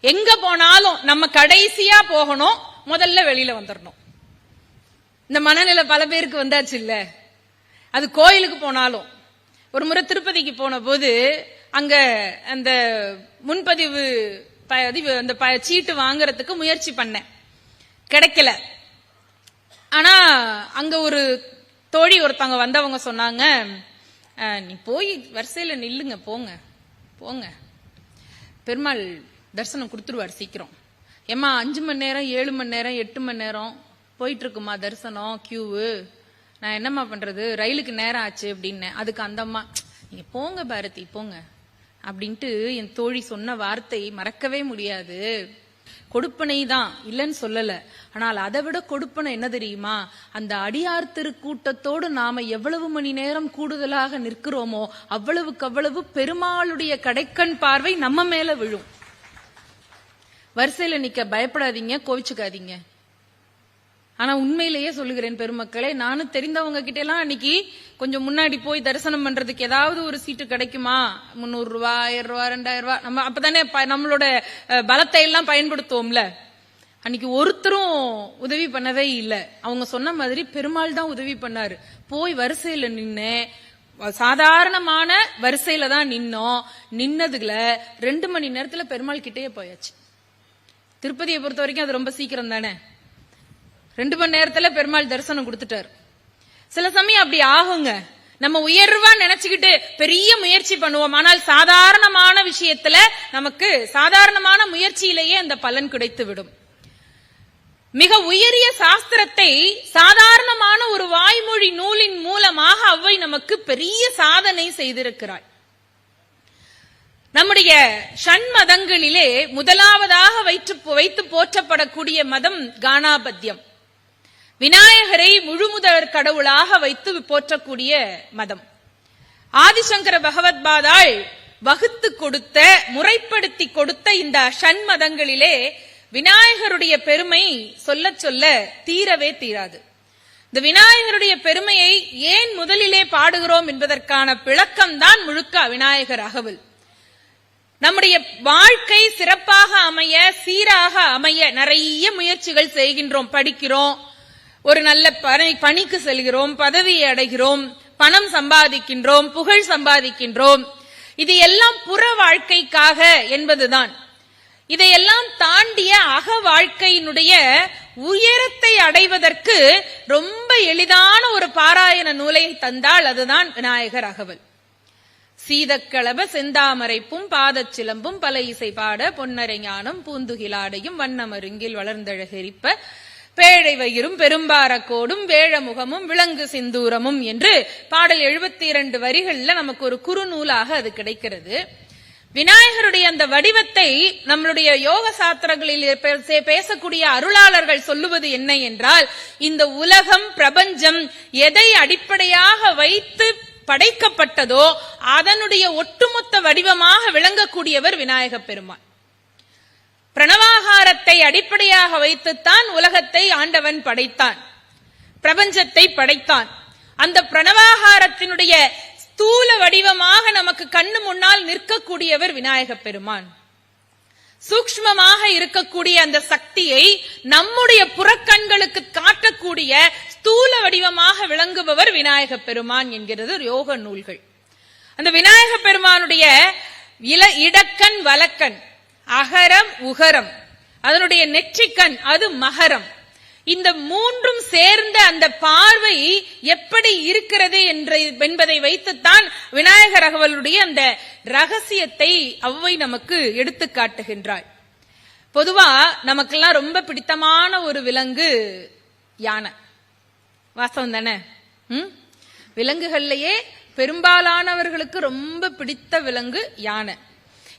எங்க போனாலும் நம்ம கடைசியா போகணும், முதல்ல வெளியில வந்துடணும். இந்த மனநிலை பல பேருக்கு வந்தாச்சு இல்ல. அது கோயிலுக்கு போனாலும், ஒரு முறை திருப்பதிக்கு போன போது அங்க அந்த முன்பதிவு அந்த சீட்டு வாங்குறதுக்கு முயற்சி பண்ணேன், கிடைக்கல. ஆனா அங்க ஒரு தோழி ஒருத்தவங்க வந்தவங்க சொன்னாங்க, நீ போய் வரிசையில நில்லுங்க, போங்க போங்க, பெருமாள் தரிசனம் கொடுத்துருவார் சீக்கிரம். ஏமா 5 மணி நேரம் 7 மணி நேரம் 8 மணி நேரம் போயிட்டு இருக்குமா தரிசனம் கியூவு, நான் என்னம்மா பண்றது, ரயிலுக்கு நேரம் ஆச்சு அப்படின்னு. அதுக்கு அந்த அம்மா, நீங்க போங்க பாரதி போங்க அப்படின்ட்டு என் தோழி சொன்ன வார்த்தை மறக்கவே முடியாது. கொடுப்பனை தான் இல்லைன்னு சொல்லல, ஆனால் அதை விட கொடுப்பனை என்ன தெரியுமா, அந்த அடியார் திருக்கூட்டத்தோடு நாம எவ்வளவு மணி நேரம் கூடுதலாக நிற்கிறோமோ அவ்வளவுக்கு அவ்வளவு பெருமாளுடைய கடைக்கண் பார்வை நம்ம மேல விழும். வரிசையில நிக்க பயப்படாதீங்க, கோவிச்சுக்காதீங்க. ஆனா உண்மையிலேயே சொல்லுகிறேன் பெருமக்களே, நானும் தெரிந்தவங்க கிட்ட எல்லாம் அன்னைக்கு கொஞ்சம் முன்னாடி போய் தரிசனம் பண்றதுக்கு ஏதாவது ஒரு சீட்டு கிடைக்குமா, 300 ரூபாய் 1000 ரூபாய் 2000 ரூபாய், நம்ம அப்பதானே நம்மளோட பலத்தை எல்லாம் பயன்படுத்துவோம்ல. அன்னைக்கு ஒருத்தரும் உதவி பண்ணவே இல்லை. அவங்க சொன்ன மாதிரி பெருமாள் தான் உதவி பண்ணாரு. போய் வரிசையில நின்னு சாதாரணமான வரிசையில தான் நின்னோம். நின்னதுல 2 மணி நேரத்துல பெருமாள் கிட்டேயே போயாச்சு. திருப்பதியை பொறுத்த வரைக்கும் அது ரொம்ப சீக்கிரம் தானே. 2 மணி நேரத்துல பெருமாள் தரிசனம் கொடுத்துட்டாரு. சில சமயம் அப்படி ஆகுங்க, நம்ம உயர்வா நினைச்சுக்கிட்டு பெரிய முயற்சி பண்ணுவோம், ஆனால் சாதாரணமான விஷயத்துல நமக்கு சாதாரணமான முயற்சியிலேயே அந்த பலன் கிடைத்து விடும். மிக உயரிய சாஸ்திரத்தை சாதாரணமான ஒரு வாய்மொழி நூலின் மூலமாக அவ்வை நமக்கு பெரிய சாதனை செய்திருக்கிறாள். நம்முடைய ஷண்மதங்களிலே முதலாவதாக வைத்து போற்றப்படக்கூடிய மதம் கானாபத்தியம். விநாயகரை முழுமுதற் கடவுளாக வைத்து போற்றக்கூடிய மதம். ஆதிசங்கர பகவத்பாதாள் வகுத்து கொடுத்த, முறைப்படுத்தி கொடுத்த இந்த ஷண்மதங்களிலே விநாயகருடைய பெருமை சொல்ல சொல்ல தீரவே தீராது. இந்த விநாயகருடைய பெருமையை ஏன் முதலிலே பாடுகிறோம் என்பதற்கான விளக்கம் தான் முழுக்க விநாயகர் அகவல். நம்முடைய வாழ்க்கை சிறப்பாக அமைய, சீராக அமைய நிறைய முயற்சிகள் செய்கின்றோம். படிக்கிறோம், ஒரு நல்ல பணிக்கு செல்கிறோம், பதவியை அடைகிறோம், பணம் சம்பாதிக்கின்றோம், புகழ் சம்பாதிக்கின்றோம். இது எல்லாம் புற வாழ்க்கைக்காக என்பதுதான். இதையெல்லாம் தாண்டிய அக வாழ்க்கையினுடைய உயரத்தை அடைவதற்கு ரொம்ப எளிதான ஒரு பாராயண நூலை தந்தால் அதுதான் விநாயகர் அகவல். சீதக்களப செந்தாமரைப்பும் பாதச் சிலம்பும் பல இசை பாட பொன்னரை ஞானம் பூந்துகிலாடையும் வண்ணமருங்கில் வளர்ந்தழகெரிப்ப பேழை வயிறும் பெரும்பாரக்கோடும் வேழமுகமும் விலங்கு சிந்தூரமும் என்று பாடல் 72 வரிகள்ல நமக்கு ஒரு குறுநூலாக அது கிடைக்கிறது. விநாயகருடைய அந்த வடிவத்தை நம்மளுடைய யோக சாஸ்திரங்களில் பேசக்கூடிய அருளாளர்கள் சொல்லுவது என்ன என்றால், இந்த உலகம் பிரபஞ்சம் எதை அடிப்படையாக வைத்து படைக்கப்பட்டதோ அதனுடைய ஒட்டுமொத்த வடிவமாக விளங்கக்கூடியவர் விநாயக பெருமான். பிரணவாகாரத்தை அடிப்படையாக வைத்துத்தான் உலகத்தை ஆண்டவன் படைத்தான், பிரபஞ்சத்தை படைத்தான். அந்த பிரணவாகாரத்தினுடைய ஸ்தூல வடிவமாக நமக்கு கண்ணு முன்னால் நிற்கக்கூடியவர் விநாயக பெருமான். சூக்ஷ்மமாக இருக்கக்கூடிய அந்த சக்தியை நம்முடைய புறக்கண்களுக்கு காட்டக்கூடிய ஸ்தூல வடிவமாக விளங்குபவர் விநாயக பெருமான் என்கிறது யோக நூல்கள். அந்த விநாயக பெருமானுடைய இடக்கண் வலக்கண், அகரம் உகரம், அதனுடைய நெற்றிக்கண் அது மகரம். இந்த மூன்றும் சேர்ந்த அந்த பார்வை எப்படி இருக்கிறது என்பதை வைத்துத்தான் விநாயகர் அகவலுடைய அந்த ரகசியத்தை அவ்வை நமக்கு எடுத்து காட்டுகின்றாள். பொதுவா நமக்கெல்லாம் ரொம்ப பிடித்தமான ஒரு விலங்கு யானை. வாஸ்தவம் தானே? விலங்குகள்லயே பெரும்பாலானவர்களுக்கு ரொம்ப பிடித்த விலங்கு யானை.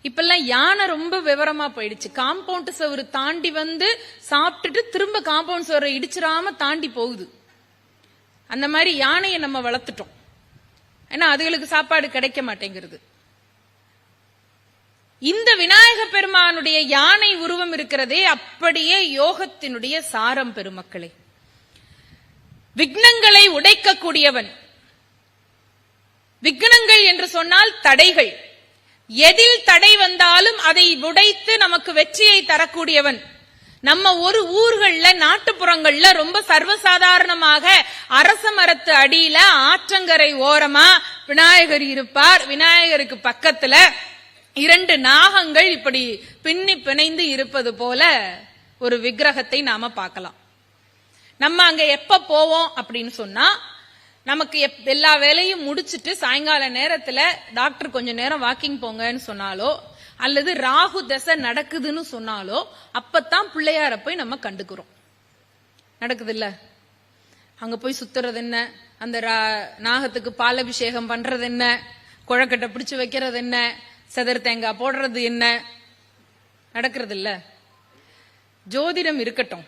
இப்பெல்லாம் யானை ரொம்ப விவரமா போயிடுச்சு. காம்பவுண்ட் சுவர் தாண்டி வந்து சாப்பிட்டுட்டு திரும்ப காம்பவுண்ட் சுவரை இடிச்சிடாம தாண்டி போகுது. அந்த மாதிரி யானையை நம்ம வளர்த்துட்டோம். ஏன்னா அதுகளுக்கு சாப்பாடு கிடைக்க மாட்டேங்கிறது. இந்த விநாயக பெருமானுடைய யானை உருவம் இருக்கிறதே அப்படியே யோகத்தினுடைய சாரம் பெருமக்களே. விக்னங்களை உடைக்கக்கூடியவன். விக்னங்கள் என்று சொன்னால் தடைகள். எதில் தடை வந்தாலும் அதை உடைத்து நமக்கு வெற்றியை தரக்கூடியவன். நம்ம ஒரு ஊர்கள்ல நாட்டுப்புறங்கள்ல ரொம்ப சர்வசாதாரணமாக அரச மரத்து அடியில ஆற்றங்கரை ஓரமா விநாயகர் இருப்பார். விநாயகருக்கு பக்கத்துல 2 நாகங்கள் இப்படி பின்னி பிணைந்து இருப்பது போல ஒரு விக்கிரகத்தை நாம பார்க்கலாம். நம்ம அங்க எப்ப போவோம் அப்படின்னு சொன்னா, நமக்கு எல்லா வேலையும் முடிச்சிட்டு சாயங்கால நேரத்துல டாக்டர் கொஞ்ச நேரம் வாக்கிங் போங்கன்னு சொன்னாலோ அல்லது ராகு தசை நடக்குதுன்னு சொன்னாலோ அப்பத்தான் பிள்ளையார போய் நம்ம கண்டுக்கிறோம். நடக்குது இல்ல? அங்க போய் சுத்துறது என்ன, அந்த நாகத்துக்கு பாலபிஷேகம் பண்றது என்ன, குழக்கட்டை பிடிச்சு வைக்கிறது என்ன, செதர் தேங்காய் போடுறது என்ன, நடக்கிறது இல்ல? ஜோதிடம் இருக்கட்டும்,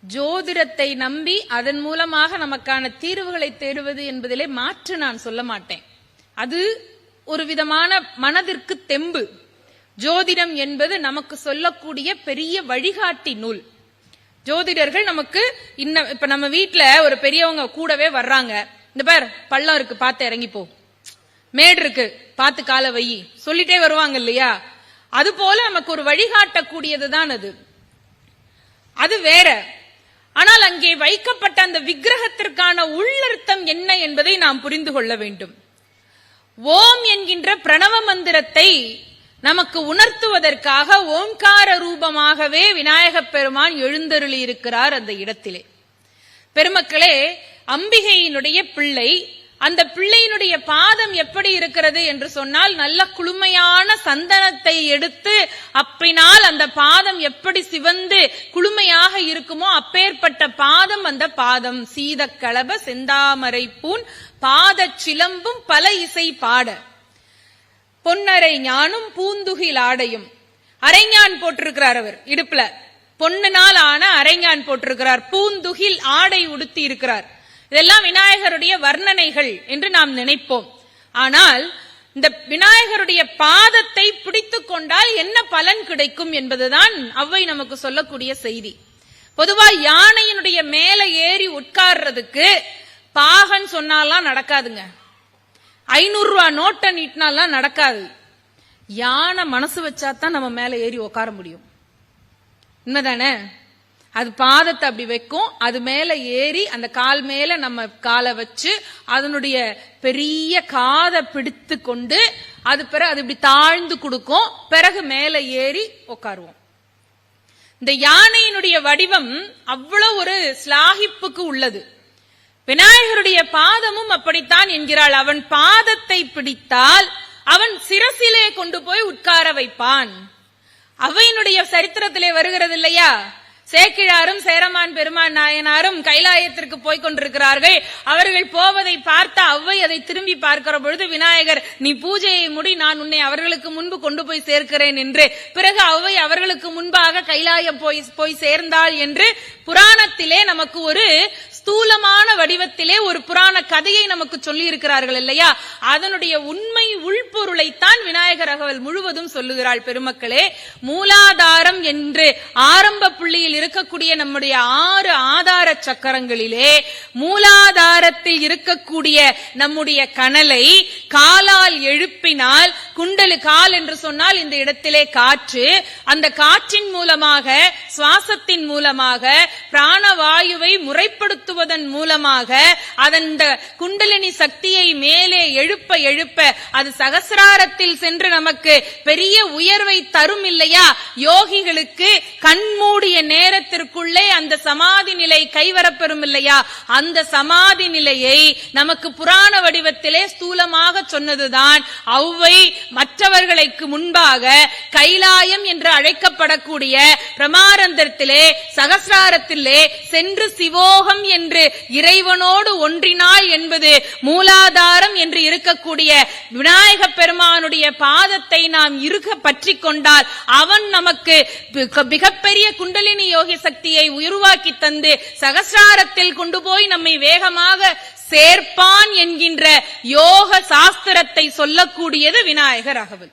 ஜோதிடத்தை நம்பி அதன் மூலமாக நமக்கான தீர்வுகளை தேடுவது என்பதிலே மாற்று நான் சொல்ல மாட்டேன். அது ஒரு விதமான மனதிற்கு தெம்பு. ஜோதிடம் என்பது நமக்கு சொல்லக்கூடிய பெரிய வழிகாட்டி நூல். ஜோதிடர்கள் நமக்கு இப்ப நம்ம வீட்டுல ஒரு பெரியவங்க கூடவே வர்றாங்க. இந்த பேர் பள்ளம் இருக்கு பார்த்து இறங்கிப்போ, மேடு இருக்கு பார்த்து கால வை சொல்லிட்டே வருவாங்க இல்லையா? அது போல நமக்கு ஒரு வழிகாட்டக்கூடியதுதான் அது. அது வேற. ஆனால் அங்கே வைக்கப்பட்ட அந்த விக்கிரகத்திற்கான உள்ளர்த்தம் என்ன என்பதை நாம் புரிந்து கொள்ள வேண்டும். ஓம் என்கின்ற பிரணவ மந்திரத்தை நமக்கு உணர்த்துவதற்காக ஓம்கார ரூபமாகவே விநாயகப் பெருமான் எழுந்தருளி இருக்கிறார் அந்த இடத்திலே. பெருமக்களே, அம்பிகையினுடைய பிள்ளை, அந்த பிள்ளையினுடைய பாதம் எப்படி இருக்கிறது என்று சொன்னால், நல்ல குளுமையான சந்தனத்தை எடுத்து அப்பினால் அந்த பாதம் எப்படி சிவந்து குளுமையாக இருக்குமோ அப்பேற்பட்ட பாதம் அந்த பாதம். சீதக்களப செந்தாமரை பூன் பாத சிலம்பும் பல இசை பாட, பொன்னரை ஞானும் பூந்துகில் ஆடையும். அரைஞான் போட்டிருக்கிறார் அவர் இடுப்புல, பொன்னுனால் ஆன அரைஞான் போட்டிருக்கிறார், பூந்துகில் ஆடை உடுத்தி இருக்கிறார். இதெல்லாம் விநாயகருடைய வர்ணனைகள் என்று நாம் நினைப்போம். ஆனால் இந்த விநாயகருடைய பாதத்தை பிடித்துக் கொண்டால் என்ன பலன் கிடைக்கும் என்பதுதான் அவ்வை நமக்கு சொல்லக்கூடிய செய்தி. பொதுவா யானையினுடைய மேல ஏறி உட்கார்றதுக்கு பாகன் சொன்னாலாம் நடக்காதுங்க. 500 ரூபாய் நோட்டை நீட்டினாலாம் நடக்காது. யானை மனசு வச்சாதான் நம்ம மேல ஏறி உட்கார முடியும். உண்மைதானே? அது பாதத்தை அப்படி வைக்கும், அது மேல ஏறி அந்த கால் மேல நம்ம காலை வச்சு அதனுடைய பெரிய காதை பிடித்து கொண்டு அது பிறகு அது இப்படி தாழ்ந்து கொடுக்கும், பிறகு மேல ஏறி உட்காருவோம். இந்த யானையினுடைய வடிவம் அவ்வளவு ஒரு ஸ்லாகிப்புக்கு உள்ளது. விநாயகருடைய பாதமும் அப்படித்தான் என்கிறாள். அவன் பாதத்தை பிடித்தால் அவன் சிரசிலே கொண்டு போய் உட்கார வைப்பான். அவையினுடைய சரித்திரத்திலே வருகிறது இல்லையா? சேக்கிழாரும் சேரமான் பெருமான் நாயனாரும் கைலாயத்திற்கு போய் கொண்டிருக்கிறார்கள். அவர்கள் போவதை பார்த்த அவ்வை அதை திரும்பி பார்க்கிற பொழுது, விநாயகர் நீ பூஜையை முடி, நான் உன்னை அவர்களுக்கு முன்பு கொண்டு போய் சேர்க்கிறேன் என்று. பிறகு அவ்வை அவர்களுக்கு முன்பாக கைலாயம் போய் சேர்ந்தாள் என்று புராணத்திலே நமக்கு ஒரு ஸ்தூலமான வடிவத்திலே ஒரு புராண கதையை நமக்கு சொல்லி இருக்கிறார்கள் இல்லையா? அதனுடைய உண்மை உள்பொருளைத்தான் விநாயகர் அகவல் முழுவதும் சொல்லுகிறாள். பெருமக்களே, மூலாதாரம் என்று ஆரம்ப புள்ளியில் இருக்கக்கூடிய நம்முடைய 6 ஆதார சக்கரங்களிலே மூலாதாரத்தில் இருக்கக்கூடிய நம்முடைய கனலை காலால் எழுப்பினால், குண்டலு கால் என்று சொன்னால் இந்த இடத்திலே காற்று, அந்த காற்றின் மூலமாக சுவாசத்தின் மூலமாக பிராணவாயுவை முறைப்படுத்துவதன் மூலமாக அதன் குண்டலினி சக்தியை மேலே எழுப்ப எழுப்ப அது சகசிராரத்தில் சென்று நமக்கு பெரிய உயர்வை தரும் இல்லையா? யோகிகளுக்கு கண்மூடிய நேரத்திற்குள்ளே அந்த சமாதி நிலை கைவரப்பெறும் இல்லையா? அந்த சமாதி நிலையை நமக்கு புராண வடிவத்திலே ஸ்தூலமாக சொன்னதுதான் அவ்வை. மற்றவர்களுக்கு முன்பாக கைலாயம் என்று அழைக்கப்படக்கூடிய பிரமாரந்தத்திலே சகசிராரத்திலே சென்று சிவோகம் என்று இறைவனோடு ஒன்றினாள் என்பது மூலாதாரம் என்று இருக்கக்கூடிய விநாயக பெருமானுடைய பாதத்தை நாம் இருக்க பற்றி கொண்டால் அவன் நமக்கு மிகப்பெரிய குண்டலினி யோகி சக்தியை உருவாக்கி தந்து சகசிராரத்தில் கொண்டு போய் நம்மை வேகமாக சேர்ப்பான் என்கின்ற யோக சாஸ்திரத்தை சொல்லக்கூடியது விநாயகர் அகவல்.